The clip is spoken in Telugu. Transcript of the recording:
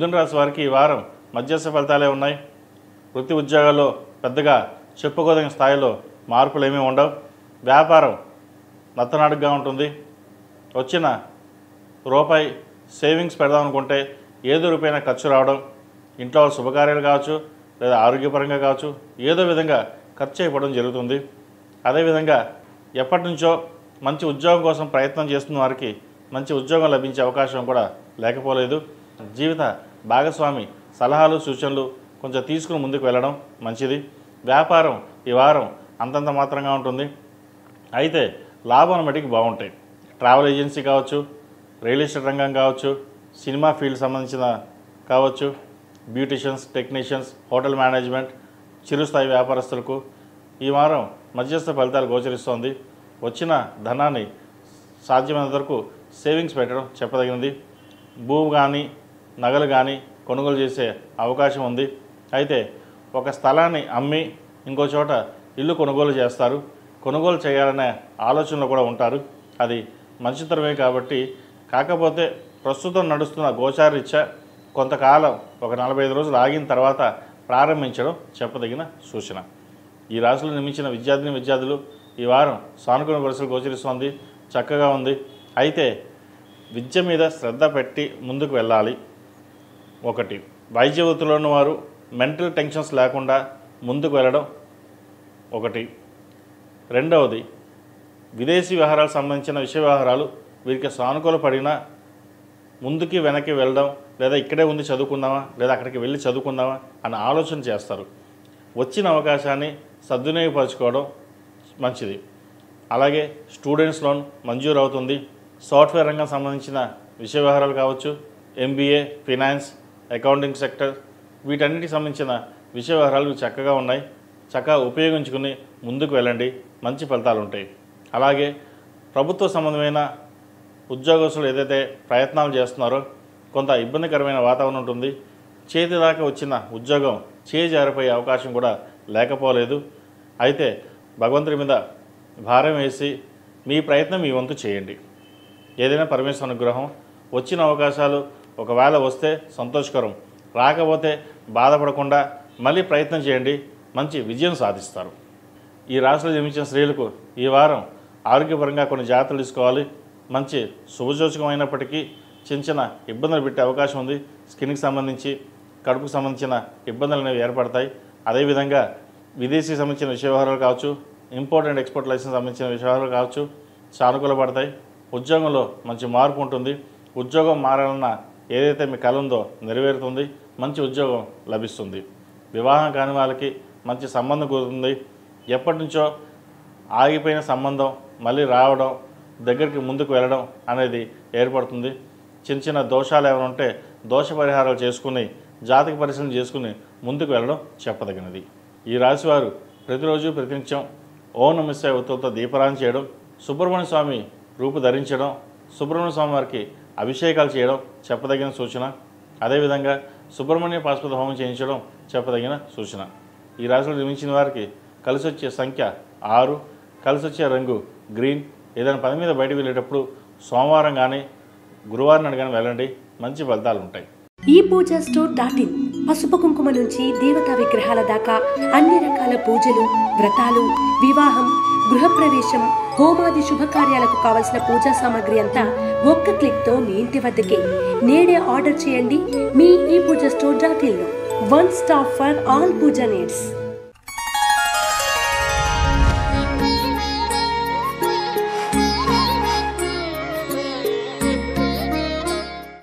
మిథున రాశి వారికి ఈ వారం మధ్యస్థ ఫలితాలే ఉన్నాయి. వృత్తి ఉద్యోగాల్లో పెద్దగా చెప్పుకోదగిన స్థాయిలో మార్పులు ఏమీ ఉండవు. వ్యాపారం నత్తనాడుగా ఉంటుంది. వచ్చిన రూపాయి సేవింగ్స్ పెడదాం అనుకుంటే ఏదో రూపాయినా ఖర్చు రావడం, ఇంట్లో శుభకార్యాలు కావచ్చు లేదా ఆరోగ్యపరంగా కావచ్చు ఏదో విధంగా ఖర్చు అయిపోవడం జరుగుతుంది. అదేవిధంగా ఎప్పటి నుంచో మంచి ఉద్యోగం కోసం ప్రయత్నం చేస్తున్న వారికి మంచి ఉద్యోగం లభించే అవకాశం కూడా లేకపోలేదు. జీవిత భాగస్వామి సలహాలు సూచనలు కొంచెం తీసుకుని ముందుకు వెళ్ళడం మంచిది. వ్యాపారం ఈ వారం అంతంత మాత్రంగా ఉంటుంది. అయితే లాభాల మటుకు బాగుంటాయి. ట్రావెల్ ఏజెన్సీ కావచ్చు, రియల్ ఎస్టేట్ రంగం కావచ్చు, సినిమా ఫీల్డ్ సంబంధించిన కావచ్చు, బ్యూటిషియన్స్, టెక్నీషియన్స్, హోటల్ మేనేజ్మెంట్, చిరుస్థాయి వ్యాపారస్తులకు ఈ వారం మధ్యస్థ ఫలితాలు గోచరిస్తోంది. వచ్చిన ధనాన్ని సాధ్యమైనంత వరకు సేవింగ్స్ పెట్టడం చెప్పదగినది. భూమి కానీ నగలు కానీ కొనుగోలు చేసే అవకాశం ఉంది. అయితే ఒక స్థలాన్ని అమ్మి ఇంకో చోట ఇల్లు కొనుగోలు చేస్తారు. కొనుగోలు చేయాలనే ఆలోచనలో కూడా ఉంటారు. అది మంచితరమే కాబట్టి. కాకపోతే ప్రస్తుతం నడుస్తున్న గోచారరీత్యా కొంతకాలం ఒక 45 రోజులు ఆగిన తర్వాత ప్రారంభించడం చెప్పదగిన సూచన. ఈ రాశిలో నిర్మించిన విద్యార్థులు ఈ వారం సానుకూల పరిస్థితులు గోచరిస్తోంది. చక్కగా ఉంది. అయితే విద్య మీద శ్రద్ధ పెట్టి ముందుకు వెళ్ళాలి. ఒకటి, వైద్య వృత్తిలో ఉన్నవారు మెంటల్ టెన్షన్స్ లేకుండా ముందుకు వెళ్ళడం ఒకటి. రెండవది, విదేశీ వ్యవహారాలకు సంబంధించిన విషయ వ్యవహారాలు వీరికి సానుకూల పడినా ముందుకి వెనక్కి వెళ్ళడం, లేదా ఇక్కడే ఉంది చదువుకుందామా లేదా అక్కడికి వెళ్ళి చదువుకుందామా అన్న ఆలోచన చేస్తారు. వచ్చిన అవకాశాన్ని సద్వినియోగపరచుకోవడం మంచిది. అలాగే స్టూడెంట్స్ లోన్ మంజూరు అవుతుంది. సాఫ్ట్వేర్ రంగం సంబంధించిన విషయ వ్యవహారాలు కావచ్చు, MBA, ఫినాన్స్, అకౌంటింగ్ సెక్టర్, వీటన్నిటికి సంబంధించిన విషయ వ్యవహారాలు చక్కగా ఉన్నాయి. చక్కగా ఉపయోగించుకుని ముందుకు వెళ్ళండి. మంచి ఫలితాలు ఉంటాయి. అలాగే ప్రభుత్వ సంబంధమైన ఉద్యోగస్తులు ఏదైతే ప్రయత్నాలు చేస్తున్నారో కొంత ఇబ్బందికరమైన వాతావరణం ఉంటుంది. చేతి దాకా వచ్చిన ఉద్యోగం చేజారిపోయే అవకాశం కూడా లేకపోలేదు. అయితే భగవంతుడి మీద భారం వేసి మీ ప్రయత్నం మీ వంతు చేయండి. ఏదైనా పరమేశ్వర అనుగ్రహం. వచ్చిన అవకాశాలు ఒకవేళ వస్తే సంతోషకరం, రాకపోతే బాధపడకుండా మళ్ళీ ప్రయత్నం చేయండి. మంచి విజయం సాధిస్తారు. ఈ రాశిలో జన్మించిన స్త్రీలకు ఈ వారం ఆరోగ్యపరంగా కొన్ని జాగ్రత్తలు తీసుకోవాలి. మంచి శుభసూచకమైనప్పటికీ చిన్న చిన్న ఇబ్బందులు పెట్టే అవకాశం ఉంది. స్కిన్కి సంబంధించి, కడుపుకు సంబంధించిన ఇబ్బందులు అనేవి ఏర్పడతాయి. అదేవిధంగా విదేశీకి సంబంధించిన విషయ వ్యవహారాలు కావచ్చు, ఇంపోర్ట్ అండ్ ఎక్స్పోర్ట్ లైసెన్స్ సంబంధించిన విషయ వ్యవహారాలు కావచ్చు సానుకూల పడతాయి. ఉద్యోగంలో మంచి మార్పు ఉంటుంది. ఉద్యోగం మారాలన్న ఏదైతే మీ కల ఉందో నెరవేరుతుంది. మంచి ఉద్యోగం లభిస్తుంది. వివాహం కాని వాళ్ళకి మంచి సంబంధం కుదురుతుంది. ఎప్పటి నుంచో ఆగిపోయిన సంబంధం మళ్ళీ రావడం, దగ్గరికి ముందుకు వెళ్ళడం అనేది ఏర్పడుతుంది. చిన్న చిన్న దోషాలు ఏమైనా ఉంటే దోష పరిహారాలు చేసుకుని జాతక పరిశీలన చేసుకుని ముందుకు వెళ్ళడం చెప్పదగినది. ఈ రాశివారు ప్రతిరోజు ప్రతినిత్యం ఓం నమః శివాయ ఒత్తులతో దీపారాధన చేయడం, సుబ్రహ్మణ్య స్వామి రూపు ధరించడం, సుబ్రహ్మణ్య స్వామి వారికి అభిషేకాలు చేయడం చెప్పదగిన సూచన. అదేవిధంగా సుబ్రహ్మణ్య పాశుపత హోమం చేయించడం చెప్పదగిన సూచన. ఈ రాశిలో జన్మించిన వారికి కలిసి వచ్చే సంఖ్య 6, కలిసి వచ్చే రంగు గ్రీన్. ఏదైనా పని మీద బయటకు వెళ్ళేటప్పుడు సోమవారం కానీ గురువారం నాడు కానీ వెళ్ళండి. మంచి ఫలితాలు ఉంటాయి. ఈ పూజా స్టోర్.in పసుపు కుంకుమ నుంచి దేవతా విగ్రహాల దాకా అన్ని రకాల పూజలు, వ్రతాలు, వివాహం, గృహప్రవేశం, హోమాది శుభకార్యాలకు కావలసిన పూజా సామాగ్రి అంతా ఒక్క క్లిక్ తో మీ ఇంటి వద్దకే. నేడే ఆర్డర్ చేయండి మీ ఈ పూజా స్టోర్.in లో. One stop for all puja needs.